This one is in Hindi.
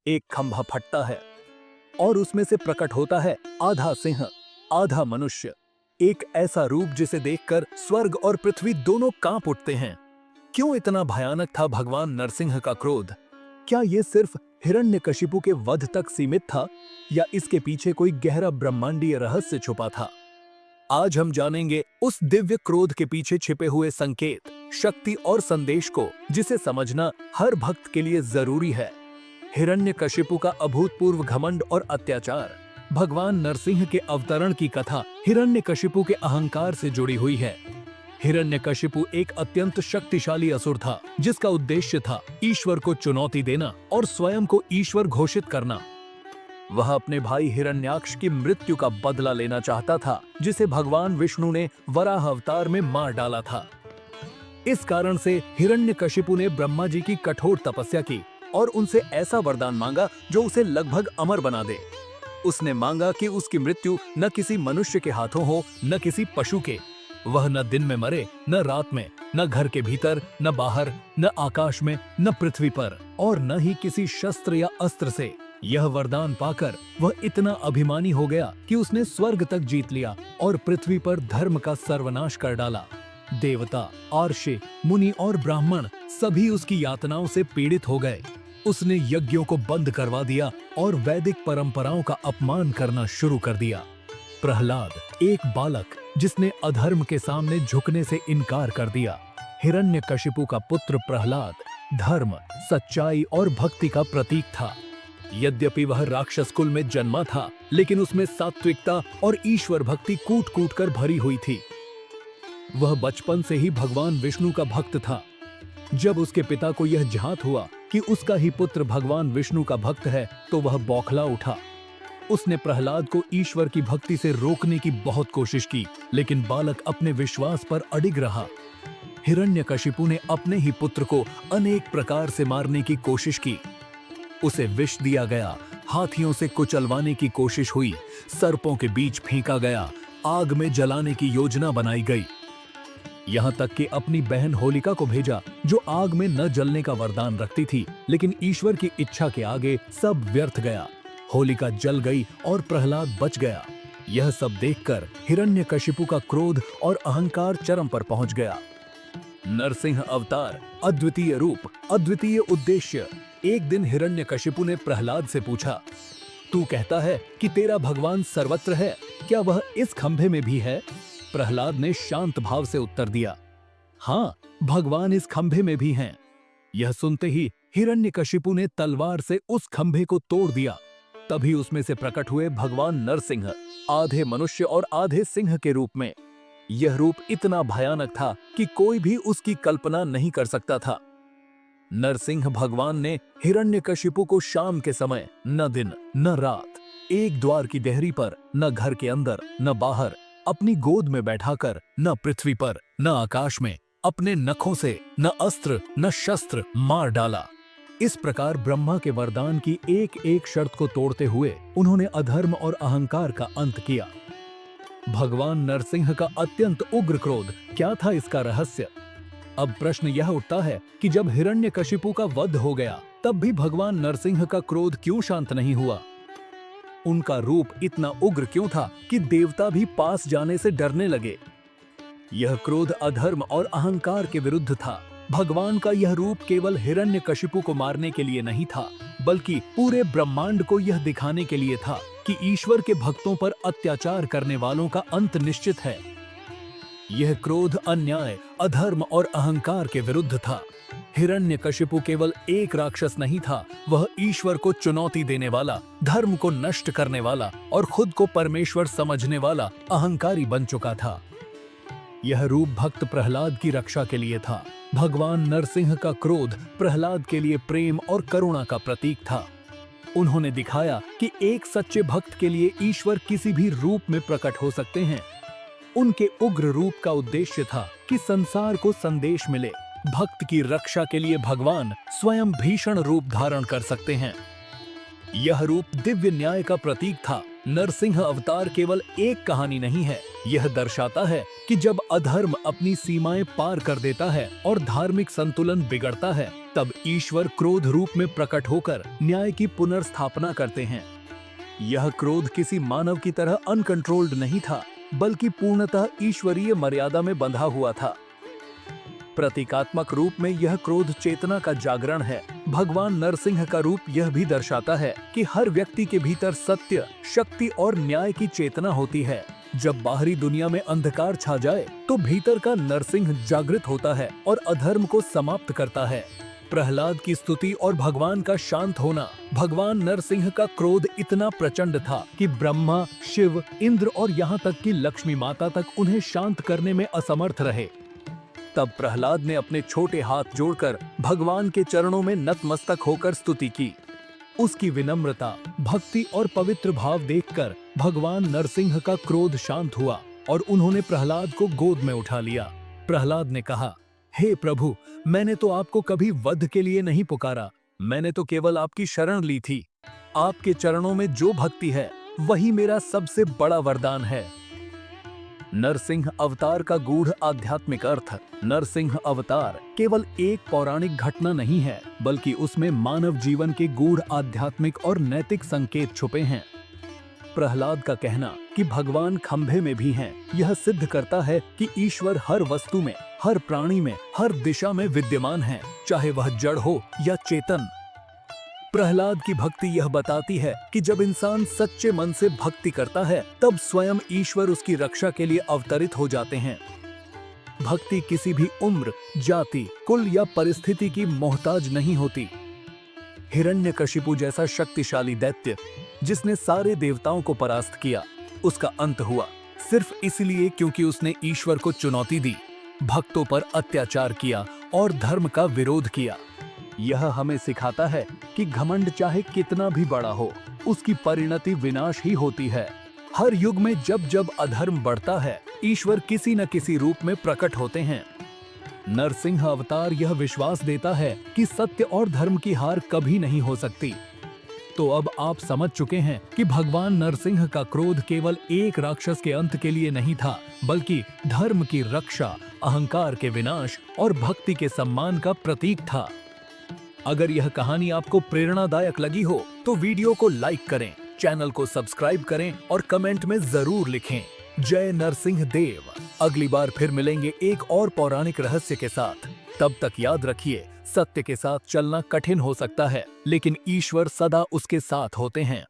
एक खंभा फटता है और उसमें से प्रकट होता है आधा सिंह आधा मनुष्य। एक ऐसा रूप जिसे देखकर स्वर्ग और पृथ्वी दोनों कांप उठते हैं। क्यों इतना भयानक था भगवान नरसिंह का क्रोध? क्या ये सिर्फ हिरण्यकशिपु के वध तक सीमित था या इसके पीछे कोई गहरा ब्रह्मांडीय रहस्य छुपा था? आज हम जानेंगे उस दिव्य क्रोध के पीछे छिपे हुए संकेत, शक्ति और संदेश को, जिसे समझना हर भक्त के लिए जरूरी है। हिरण्यकशिपु का अभूतपूर्व घमंड और अत्याचार। भगवान नरसिंह के अवतरण की कथा हिरण्यकशिपु के अहंकार से जुड़ी हुई है। हिरण्यकशिपु एक अत्यंत शक्तिशाली असुर था, जिसका उद्देश्य था ईश्वर को चुनौती देना और स्वयं को ईश्वर घोषित करना। वह अपने भाई हिरण्याक्ष की मृत्यु का बदला लेना चाहता था, जिसे भगवान विष्णु ने वराह अवतार में मार डाला था। इस कारण से हिरण्यकशिपु ने ब्रह्मा जी की कठोर तपस्या की और उनसे ऐसा वरदान मांगा जो उसे लगभग अमर बना दे। उसने मांगा कि उसकी मृत्यु न किसी मनुष्य के हाथों हो, न किसी पशु के। वह न दिन में मरे, न रात में, न घर के भीतर, न बाहर, न आकाश में, न पृथ्वी पर, और न ही किसी शस्त्र या अस्त्र से। यह वरदान पाकर वह इतना अभिमानी हो गया कि उसने स्वर्ग तक जीत लिया और पृथ्वी पर धर्म का सर्वनाश कर डाला। देवता, आर्षि, मुनि और ब्राह्मण सभी उसकी यातनाओं से पीड़ित हो गए। उसने यज्ञों को बंद करवा दिया और वैदिक परंपराओं का अपमान करना शुरू कर दिया। प्रहलाद, एक बालक जिसने अधर्म के सामने झुकने से इनकार कर दिया। हिरण्यकशिपु का पुत्र प्रहलाद धर्म, सच्चाई और भक्ति का प्रतीक था। यद्यपि वह राक्षस कुल में जन्मा था, लेकिन उसमें सात्विकता और ईश्वर भक्ति कूट कूट कर भरी हुई थी। वह बचपन से ही भगवान विष्णु का भक्त था। जब उसके पिता को यह झांत हुआ कि उसका ही पुत्र भगवान विष्णु का भक्त है, तो वह बौखला उठा। उसने प्रहलाद को ईश्वर की भक्ति से रोकने की बहुत कोशिश की, लेकिन बालक अपने विश्वास पर अडिग रहा। हिरण्यकशिपु ने अपने ही पुत्र को अनेक प्रकार से मारने की कोशिश की। उसे विष दिया गया, हाथियों से कुचलवाने की कोशिश हुई, सर्पों के बीच फेंका गया, आग में जलाने की योजना बनाई गई। यहाँ तक कि अपनी बहन होलिका को भेजा, जो आग में न जलने का वरदान रखती थी, लेकिन ईश्वर की इच्छा के आगे सब व्यर्थ गया। होलिका जल गई और प्रहलाद बच गया। यह सब देखकर हिरण्यकशिपु का क्रोध और अहंकार चरम पर पहुंच गया। नरसिंह अवतार, अद्वितीय रूप, अद्वितीय उद्देश्य। एक दिन हिरण्यकशिपु ने प्रहलाद से पूछा, तू कहता है कि तेरा भगवान सर्वत्र है, क्या वह इस खंभे में भी है? प्रहलाद ने शांत भाव से उत्तर दिया, हाँ, भगवान इस खंभे में भी हैं। यह सुनते ही हिरण्यकशिपु ने तलवार से उस खंभे को तोड़ दिया। तभी उसमें से प्रकट हुए भगवान नरसिंह, आधे मनुष्य और आधे सिंह के रूप में। यह रूप इतना भयानक था कि कोई भी उसकी कल्पना नहीं कर सकता था। नरसिंह भगवान ने हिरण्यकशिपु को शाम के समय न दिन न रात, एक द्वार की देहरी पर, न घर के अंदर न बाहर, अपनी गोद में बैठाकर, न पृथ्वी पर न आकाश में, अपने नखों से न अस्त्र न शस्त्र मार डाला। इस प्रकार ब्रह्मा के वरदान की एक एक शर्त को तोड़ते हुए उन्होंने अधर्म और अहंकार का अंत किया। भगवान नरसिंह का अत्यंत उग्र क्रोध, क्या था इसका रहस्य? अब प्रश्न यह उठता है कि जब हिरण्यकशिपु का वध हो गया, तब भी भगवान नरसिंह का क्रोध क्यों शांत नहीं हुआ? उनका रूप इतना उग्र क्यों था कि देवता भी पास जाने से डरने लगे? यह क्रोध अधर्म और अहंकार के विरुद्ध था। भगवान का यह रूप केवल हिरण्यकशिपु को मारने के लिए नहीं था, बल्कि पूरे ब्रह्मांड को यह दिखाने के लिए था कि ईश्वर के भक्तों पर अत्याचार करने वालों का अंत निश्चित है। यह क्रोध अन्याय, अधर्म और अहंकार के विरुद्ध था। हिरण्यकशिपु केवल एक राक्षस नहीं था, वह ईश्वर को चुनौती देने वाला, धर्म को नष्ट करने वाला और खुद को परमेश्वर समझने वाला अहंकारी बन चुका था। यह रूप भक्त प्रहलाद की रक्षा के लिए था। भगवान नरसिंह का क्रोध प्रहलाद के लिए प्रेम और करुणा का प्रतीक था। उन्होंने दिखाया कि एक सच्चे भक्त के लिए ईश्वर किसी भी रूप में प्रकट हो सकते हैं। उनके उग्र रूप का उद्देश्य था कि संसार को संदेश मिले, भक्त की रक्षा के लिए भगवान स्वयं भीषण रूप धारण कर सकते हैं। यह रूप दिव्य न्याय का प्रतीक था। नरसिंह अवतार केवल एक कहानी नहीं है, यह दर्शाता है कि जब अधर्म अपनी सीमाएं पार कर देता है और धार्मिक संतुलन बिगड़ता है, तब ईश्वर क्रोध रूप में प्रकट होकर न्याय की पुनर्स्थापना करते हैं। यह क्रोध किसी मानव की तरह अनकंट्रोल्ड नहीं था, बल्कि पूर्णतः ईश्वरीय मर्यादा में बंधा हुआ था। प्रतीकात्मक रूप में यह क्रोध चेतना का जागरण है। भगवान नरसिंह का रूप यह भी दर्शाता है कि हर व्यक्ति के भीतर सत्य, शक्ति और न्याय की चेतना होती है। जब बाहरी दुनिया में अंधकार छा जाए, तो भीतर का नरसिंह जागृत होता है और अधर्म को समाप्त करता है। प्रहलाद की स्तुति और भगवान का शांत होना। भगवान नरसिंह का क्रोध इतना प्रचंड था कि ब्रह्मा, शिव, इंद्र और यहाँ तक कि लक्ष्मी माता तक उन्हें शांत करने में असमर्थ रहे। तब प्रहलाद ने अपने छोटे हाथ जोड़कर भगवान के चरणों में नतमस्तक होकर स्तुति की। उसकी विनम्रता, भक्ति और पवित्र भाव देखकर भगवान नरसिंह का क्रोध शांत हुआ और उन्होंने प्रहलाद को गोद में उठा लिया। प्रहलाद ने कहा, हे प्रभु, मैंने तो आपको कभी वध के लिए नहीं पुकारा, मैंने तो केवल आपकी शरण ली थी। आपके चरणों में जो भक्ति है, वही मेरा सबसे बड़ा वरदान है। नरसिंह अवतार का गूढ़ आध्यात्मिक अर्थ। नरसिंह अवतार केवल एक पौराणिक घटना नहीं है, बल्कि उसमें मानव जीवन के गूढ़ आध्यात्मिक और नैतिक संकेत छुपे हैं। प्रहलाद का कहना कि भगवान खंभे में भी हैं, यह सिद्ध करता है कि ईश्वर हर वस्तु में, हर प्राणी में, हर दिशा में विद्यमान है, चाहे वह जड़ हो या चेतन। प्रहलाद की भक्ति यह बताती है कि जब इंसान सच्चे मन से भक्ति करता है, तब स्वयं ईश्वर उसकी रक्षा के लिए अवतरित हो जाते हैं। भक्ति किसी भी उम्र, जाति, कुल या परिस्थिति की मोहताज नहीं होती। हिरण्यकशिपु जैसा शक्तिशाली दैत्य, जिसने सारे देवताओं को परास्त किया, उसका अंत हुआ सिर्फ इसलिए क्योंकि उसने ईश्वर को चुनौती दी, भक्तों पर अत्याचार किया और धर्म का विरोध किया। यह हमें सिखाता है कि घमंड चाहे कितना भी बड़ा हो, उसकी परिणति विनाश ही होती है। हर युग में जब जब अधर्म बढ़ता है, ईश्वर किसी न किसी रूप में प्रकट होते हैं। नरसिंह अवतार यह विश्वास देता है कि सत्य और धर्म की हार कभी नहीं हो सकती। तो अब आप समझ चुके हैं कि भगवान नरसिंह का क्रोध केवल एक राक्षस के अंत के लिए नहीं था, बल्कि धर्म की रक्षा, अहंकार के विनाश और भक्ति के सम्मान का प्रतीक था। अगर यह कहानी आपको प्रेरणादायक लगी हो, तो वीडियो को लाइक करें, चैनल को सब्सक्राइब करें और कमेंट में जरूर लिखें, जय नरसिंह देव। अगली बार फिर मिलेंगे एक और पौराणिक रहस्य के साथ। तब तक याद रखिए, सत्य के साथ चलना कठिन हो सकता है, लेकिन ईश्वर सदा उसके साथ होते हैं।